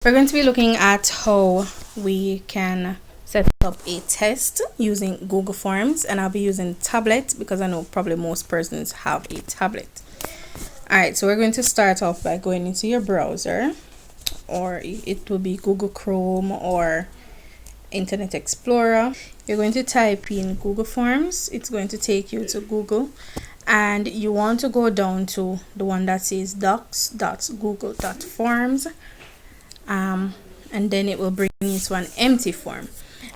We're going to be looking at how we can set up a test using Google Forms, and I'll be using tablet because I know probably most persons have a tablet. Alright, so we're going to start off by going into your browser, or it will be Google Chrome or Internet Explorer. You're going to type in Google Forms. It's going to take you to Google, and you want to go down to the one that says docs.google.forms. And then it will bring you to an empty form.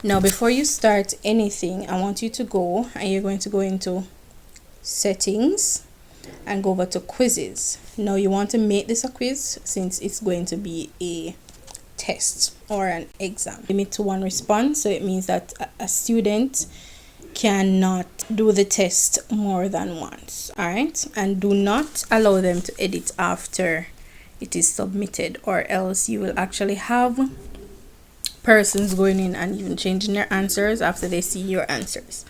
Now before you start anything, I want you to go and you're going to go into settings and go over to quizzes. Now you want to make this a quiz since it's going to be a test or an exam. Limit to one response, so it means that a student cannot do the test more than once. All right, and do not allow them to edit after it is submitted, or else you will actually have persons going in and even changing their answers after they see your answers.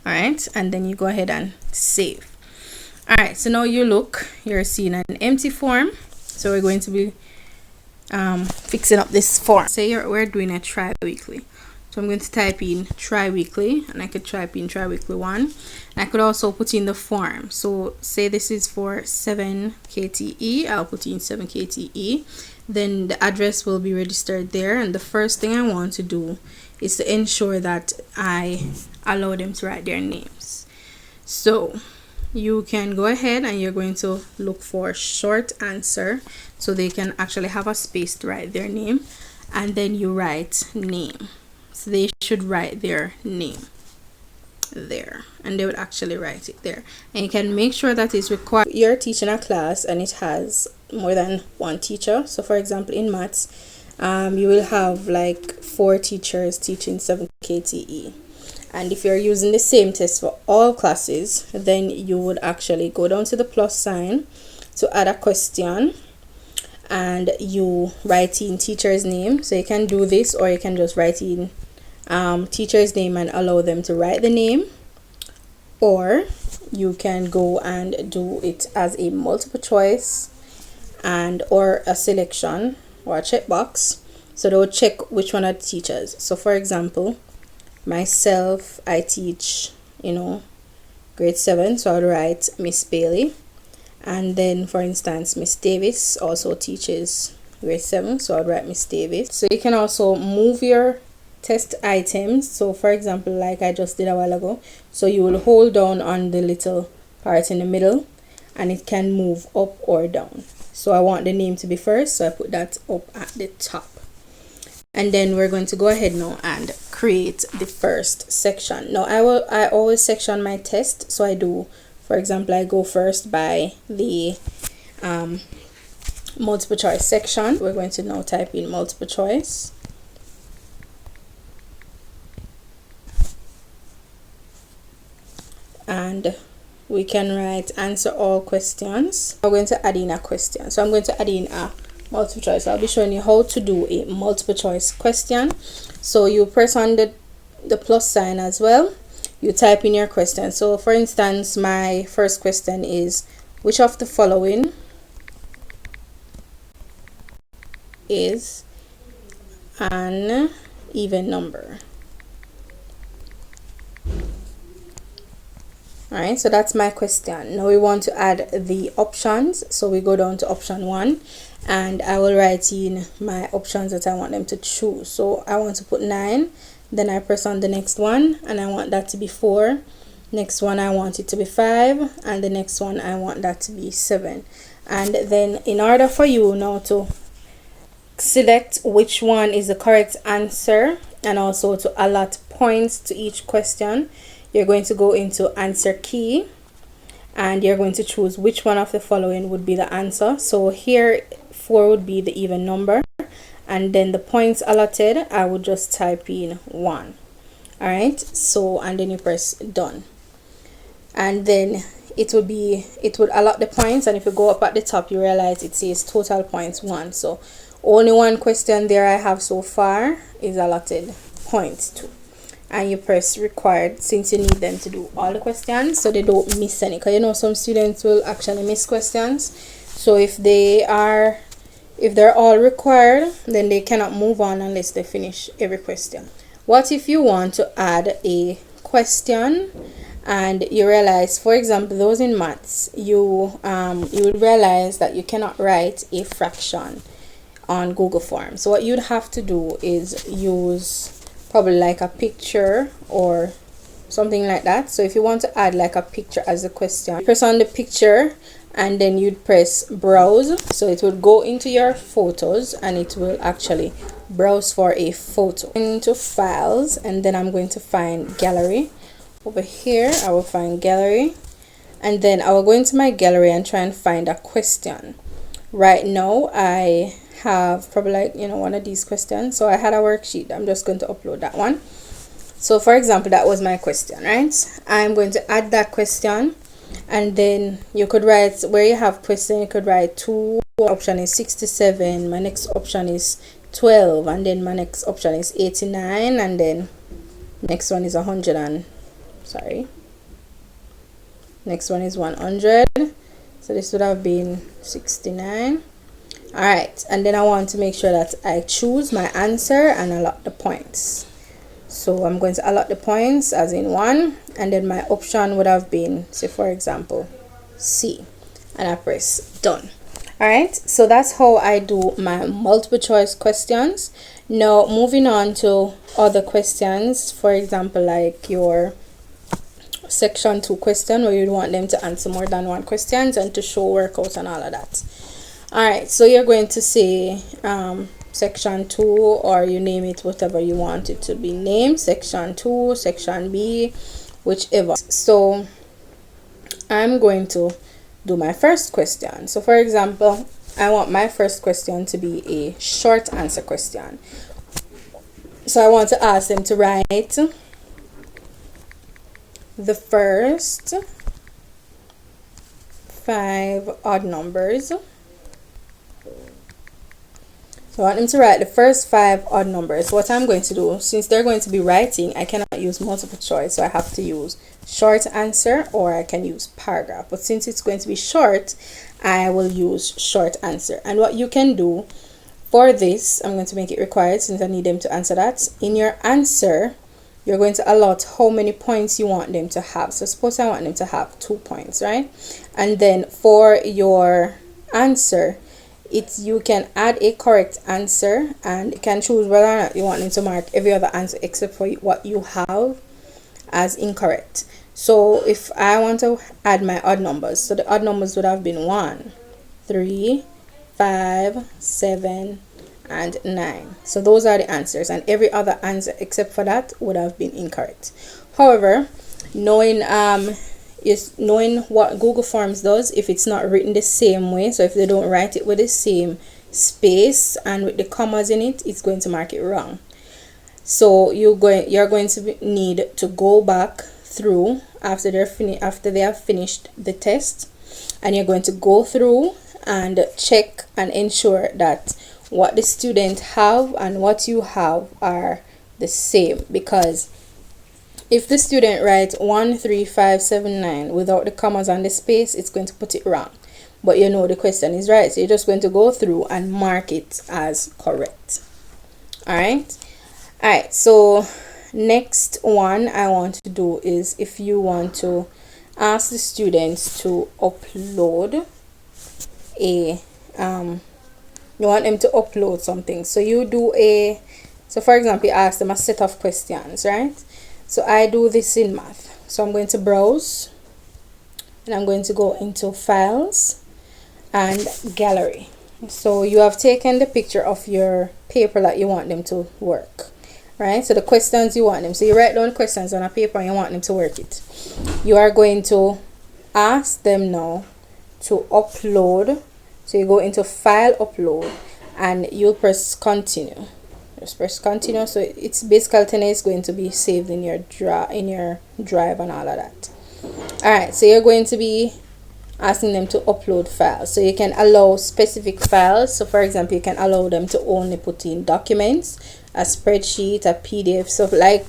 All right, and then you go ahead and save. All right, so now you're seeing an empty form, so we're going to be fixing up this form. Say we're doing a tri-weekly, so I'm going to type in tri-weekly, and I could type in tri-weekly 1, and I could also put in the form. So say this is for 7 KTE, I'll put in 7 KTE. Then the address will be registered there, and the first thing I want to do is to ensure that I allow them to write their names. So you can go ahead and you're going to look for short answer, so they can actually have a space to write their name, and then you write name. So they should write their name there, and they would actually write it there. And you can make sure that it's required. You're teaching a class and it has more than one teacher. So for example, in maths, you will have like 4 teachers teaching 7 KTE. And if you're using the same test for all classes, then you would actually go down to the plus sign to add a question, and you write in teacher's name. So you can do this, or you can just write in teacher's name and allow them to write the name, or you can go and do it as a multiple choice and or a selection or a checkbox, so they'll check which one are the teachers. So for example, myself, I teach grade 7, so I'll write Miss Bailey. And then for instance, Miss Davis also teaches grade 7, so I'll write Miss Davis. So you can also move your test items. So for example, like I just did a while ago, so you will hold down on the little part in the middle and it can move up or down. So I want the name to be first, so I put that up at the top. And then we're going to go ahead now and create the first section. Now I always section my test, so I do, for example, I go first by the multiple choice section. We're going to now type in multiple choice. And we can write answer all questions. We're going to add in a question, so I'm going to add in a multiple choice. I'll be showing you how to do a multiple choice question. So you press on the plus sign as well, you type in your question. So for instance, my first question is, which of the following is an even number? Alright, so that's my question. Now we want to add the options, so we go down to option 1, and I will write in my options that I want them to choose. So I want to put 9, then I press on the next one, and I want that to be 4. Next one I want it to be 5, and the next one I want that to be 7. And then in order for you now to select which one is the correct answer, and also to allot points to each question, you're going to go into answer key, and you're going to choose which one of the following would be the answer. So here 4 would be the even number, and then the points allotted, I would just type in 1. All right, so and then you press done, and then it would allot the points. And if you go up at the top, you realize it says total points 1. So only one question there I have so far is allotted points to, and you press required since you need them to do all the questions so they don't miss any, because some students will actually miss questions. So if If they're all required, then they cannot move on unless they finish every question. What if you want to add a question and you realize, for example, those in maths, you would realize that you cannot write a fraction on Google Forms. So what you'd have to do is use probably like a picture or something like that. So if you want to add like a picture as a question, press on the picture and then you'd press browse. So it will go into your photos and it will actually browse for a photo. Into files, and then I'm going to find gallery. Over here I will find gallery, and then I will go into my gallery and try and find a question. Right now I have probably like, you know, one of these questions. So I had a worksheet. I'm just going to upload that one. So for example, that was my question, right? I'm going to add that question, and then you could write where you have question, you could write 2, option is 67, my next option is 12, and then my next option is 89, and then next one is 100 and next one is 100. So this would have been 69. All right, and then I want to make sure that I choose my answer and allot the points. So I'm going to allot the points as in 1, and then my option would have been, say for example, C, and I press done. All right, so that's how I do my multiple choice questions. Now moving on to other questions, for example, like your section 2 question, where you want them to answer more than one questions and to show workouts and all of that. All right, so you're going to say section 2, or you name it whatever you want it to be named, section 2, section B, whichever. So I'm going to do my first question. So for example, I want my first question to be a short answer question. So I want to ask them to write the first 5 odd numbers. So I want them to write the first 5 odd numbers. What I'm going to do, since they're going to be writing, I cannot use multiple choice, so I have to use short answer, or I can use paragraph. But since it's going to be short, I will use short answer. And what you can do for this, I'm going to make it required since I need them to answer that. In your answer, you're going to allot how many points you want them to have. So suppose I want them to have 2 points, right? And then for your answer, you can add a correct answer, and you can choose whether or not you want them to mark every other answer except for what you have as incorrect. So if I want to add my odd numbers, so the odd numbers would have been 1, 3, 5, 7, and 9. So those are the answers, and every other answer except for that would have been incorrect. However, knowing what Google Forms does, if it's not written the same way, so if they don't write it with the same space and with the commas in it, it's going to mark it wrong. So you're going to need to go back through after they have finished the test, and you're going to go through and check and ensure that what the student have and what you have are the same. Because if the student writes 1, 3, 5, 7, 9 without the commas and the space, it's going to put it wrong. But you know the question is right, so you're just going to go through and mark it as correct. All right. So next one I want to do is, if you want to ask the students to upload you want them to upload something. So you do so for example, you ask them a set of questions, right? So I do this in math. So I'm going to browse, and I'm going to go into files and gallery. So you have taken the picture of your paper that you want them to work, right? So the questions you want them, so you write down questions on a paper and you want them to work it. You are going to ask them now to upload. So you go into file, upload, and you'll press continue. Just press continue. So it's basically it's going to be saved in your drive and all of that. All right, so you're going to be asking them to upload files. So you can allow specific files. So for example, you can allow them to only put in documents, a spreadsheet, a PDF. So like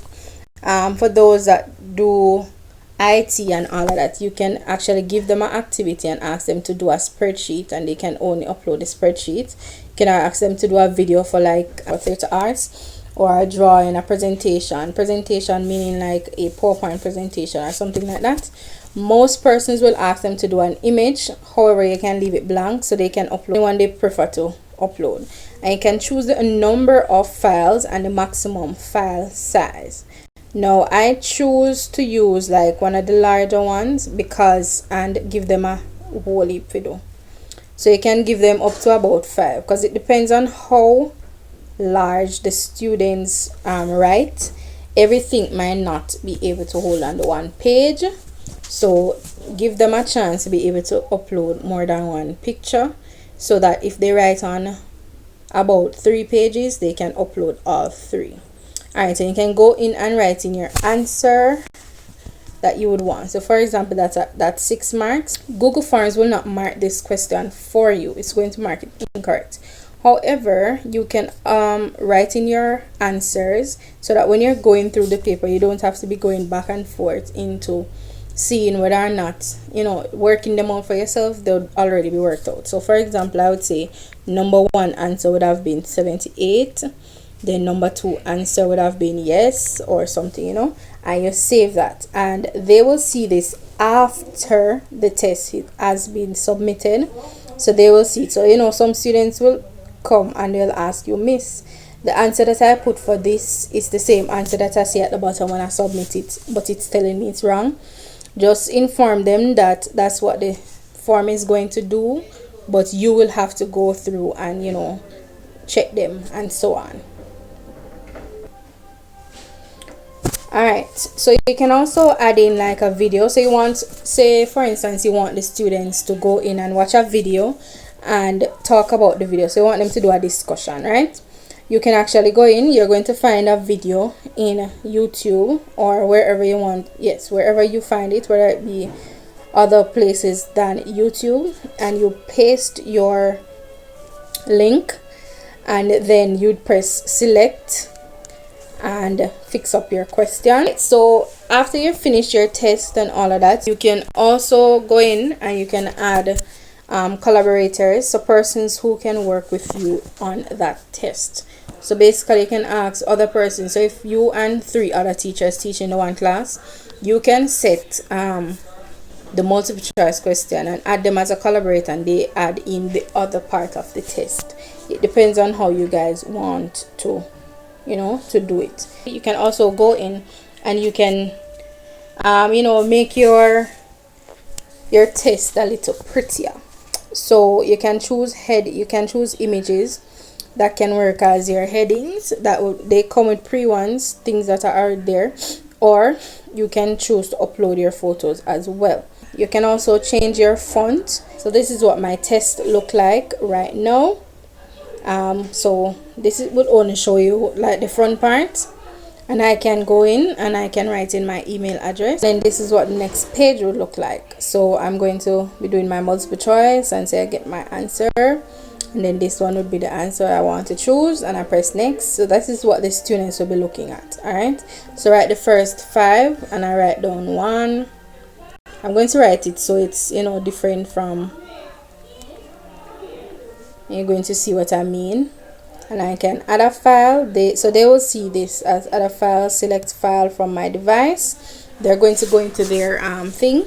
for those that do IT and all of that, you can actually give them an activity and ask them to do a spreadsheet, and they can only upload the spreadsheet. can ask them to do a video for like 30 hours, or a drawing, a presentation meaning like a PowerPoint presentation or something like that. Most persons will ask them to do an image. However, you can leave it blank so they can upload when they prefer to upload, and you can choose the number of files and the maximum file size. Now I choose to use like one of the larger ones because, and give them a whole heap video. So you can give them up to about 5, because it depends on how large the students write. Everything might not be able to hold on the one page, so give them a chance to be able to upload more than one picture, so that if they write on about 3 pages, they can upload all 3. Alright, so you can go in and write in your answer that you would want. So for example, that's 6 marks. Google Forms will not mark this question for you. It's going to mark it incorrect. However, you can write in your answers so that when you're going through the paper, you don't have to be going back and forth into seeing whether or not, working them out for yourself. They'll already be worked out. So for example, I would say number 1 answer would have been 78. Then number 2 answer would have been yes or something, and you save that, and they will see this after the test has been submitted. So they will see it. So some students will come and they'll ask you, Miss, the answer that I put for this is the same answer that I see at the bottom when I submit it, but it's telling me it's wrong. Just inform them that that's what the form is going to do, but you will have to go through and check them and so on. Alright, so you can also add in like a video. So you want, say for instance, you want the students to go in and watch a video and talk about the video. So you want them to do a discussion, right? You can actually go in, you're going to find a video in YouTube or wherever you want. Yes, wherever you find it, whether it be other places than YouTube, and you paste your link, and then you'd press select and fix up your question. So after you finish your test and all of that, you can also go in and you can add collaborators, so persons who can work with you on that test. So basically you can ask other persons. So if you and 3 other teachers teach in the one class, you can set the multiple choice question and add them as a collaborator, and they add in the other part of the test. It depends on how you guys want to to do it. You can also go in and you can make your test a little prettier. So you can choose images that can work as your headings. They come with pre ones, things that are already there, or you can choose to upload your photos as well. You can also change your font. So this is what my test look like right now. So this would only show you like the front part, and I can go in and I can write in my email address. Then this is what the next page would look like. So I'm going to be doing my multiple choice and say I get my answer, and then this one would be the answer I want to choose, and I press next. So this is what the students will be looking at. All right, so write the first 5 and I write down 1. I'm going to write it so it's different from, you're going to see what I mean. And I can add a file. So they will see this as add a file, select file from my device. They're going to go into their thing,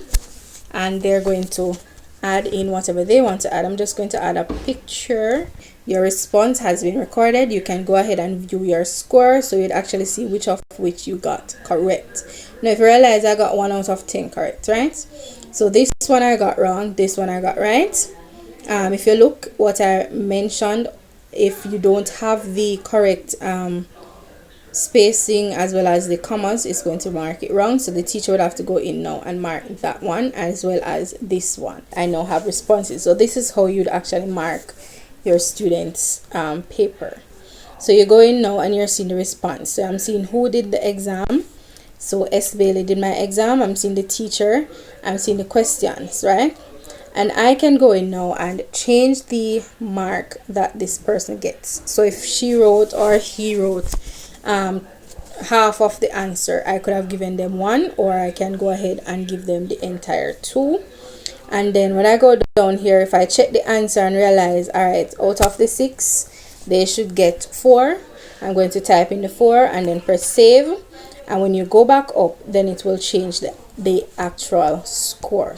and they're going to add in whatever they want to add. I'm just going to add a picture. Your response has been recorded. You can go ahead and view your score, so you'd actually see which of which you got correct. Now if you realize I got 1 out of 10 correct, right? So this one I got wrong, this one I got right. If you look what I mentioned, if you don't have the correct spacing as well as the commas, it's going to mark it wrong. So the teacher would have to go in now and mark that one as well as this one. I now have responses. So this is how you'd actually mark your students paper. So you go in now and you're seeing the response. So I'm seeing who did the exam. So S. Bailey did my exam. I'm seeing the teacher. I'm seeing the questions, right? And I can go in now and change the mark that this person gets. So if she wrote or he wrote half of the answer, I could have given them 1, or I can go ahead and give them the entire 2. And then when I go down here, if I check the answer and realize, all right, out of the 6 they should get 4, I'm going to type in the 4 and then press save. And when you go back up, then it will change the actual scores.